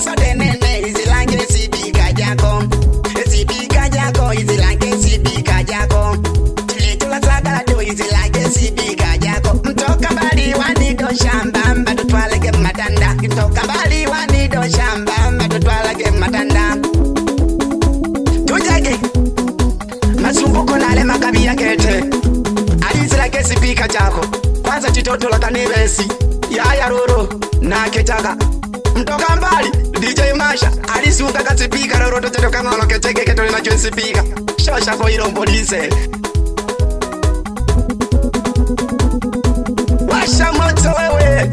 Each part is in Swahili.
sote nene izilange sipika jako. Sipika jako izilange sipika jako. Chilitula sagala tu izilange sipika jako. Mtoka mbali wanido shamba mbatu twalege matanda. Mtoka mbali wanido shamba mbatu twalege matanda. Tujage masumbuko nale makabia kete. Alizilage sipika jako. Kwanza chitoto la kanibesi Yaya Roro na Kechaka. Mtoka mbali DJ Masha alisuka kasipika Roro tocheto kama lokecheke ketole na chwe sipika. Shosha kwa hilo polise. Washa moto wewe.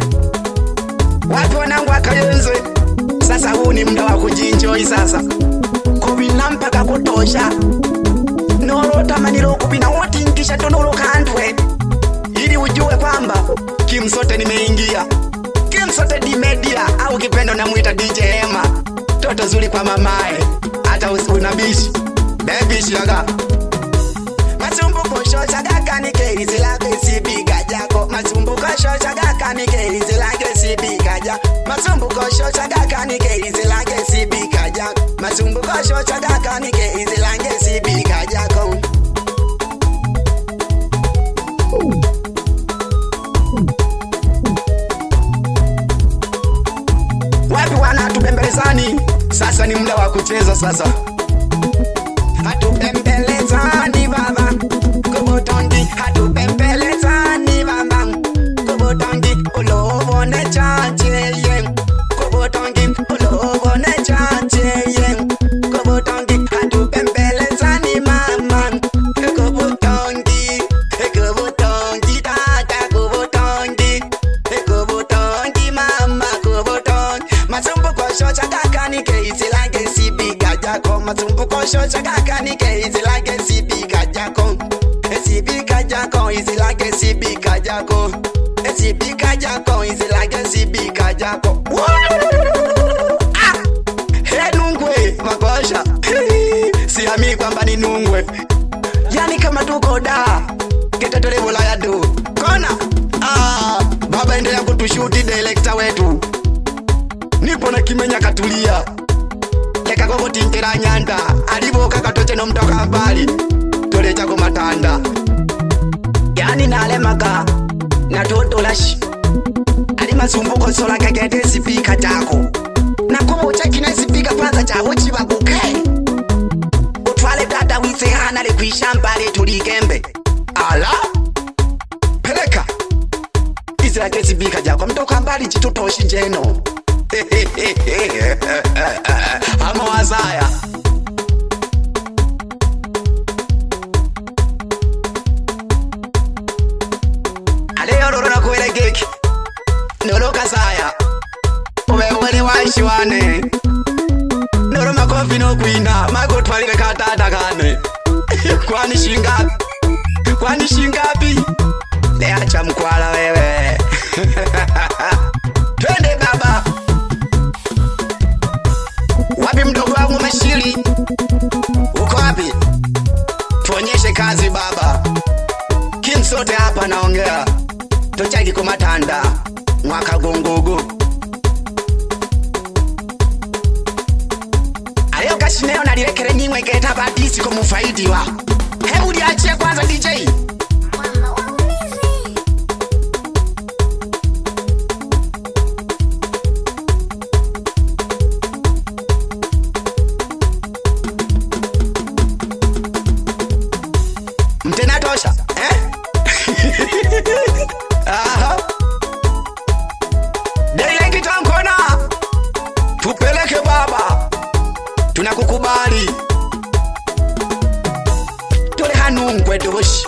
Watu wanangu wakayenze. Sasa huu ni muda wa kujinjoi sasa. Kubina mpaka kutosha. Noro tamaniro kubina wote nkisha tonoro kandwe. Ili ujue kwamba Kimsote nimeingia. Kimsote di media au kipendo na muita DJ Emma. Toto zuri kwa mamae. Hata unabishi. Baby shiaga. Masumbuko shosha gaka nike izilage sipika jako. Masumbuko shosha gaka nike izilage sipika jako. Masumbuko shosha gaka nike izilage sipika jako. Masumbuko shosha gaka nike izilage sipika jako. Wapi wana tubembelezani? Sasa ni muda wa kucheza sasa. Hatubembelezani baba. Kubotondi hatubembelezani baba. Kubotondi ulovone chache ye. Kubotondi ulovone chache ye. Kubotondi hatubembelezani mama. Kubotondi tata kubotondi. Kubotondi mama kubotondi. Masumbuko shosha kaka nike izilage sipika jako. Masumbuko shosha kaka nike izilage sipika jako. Sipika jako izilage sipika jako. Sipika jako izilage sipika jako. He nungwe makosha. Siamini kwamba ni nungwe. Yani kama tuko da Ketatole Bulaya do Kona baba endelea kutushuti director wetu. Nipo na Kimenya katulia. Leka gogo tintera nyanda. Aliboka katoche no mtoka mbali. Tole chako matanda. Yani nalemaka na toto lashi. Ali masumbuko sola kagete sipika chako. Na kubo chaki na sipika kwanza cha hochi babuke. Utwale dada wise hana le kuishamba le tulikembe. Ala peleka izilage sipika chako. Mtoka mbali chitutoshi njeno. Ama wazaya Aleo Roro na kuwele geki Noro kasaya Uwe waishiwane Noro makofi no kuina Mago twalile katata kane Kwani shingapi Kwani shingapi Leacha mkwala wewe Twende baba. Wapi mdogo wangu Mashiri? Uko wapi? Tuonyeshe kazi baba. Kimsote hapa naongea. Tochaki kumatanda. Mwaka gongogo. Aleo kashineo nalilekere nyingwe keta badisi kumufaidiwa. Hebu liachie kwanza DJ. Mtena tosha, Aha. Dele kitankona. Tupeleke baba. Tunakukubali. Tole hanungwe doshi.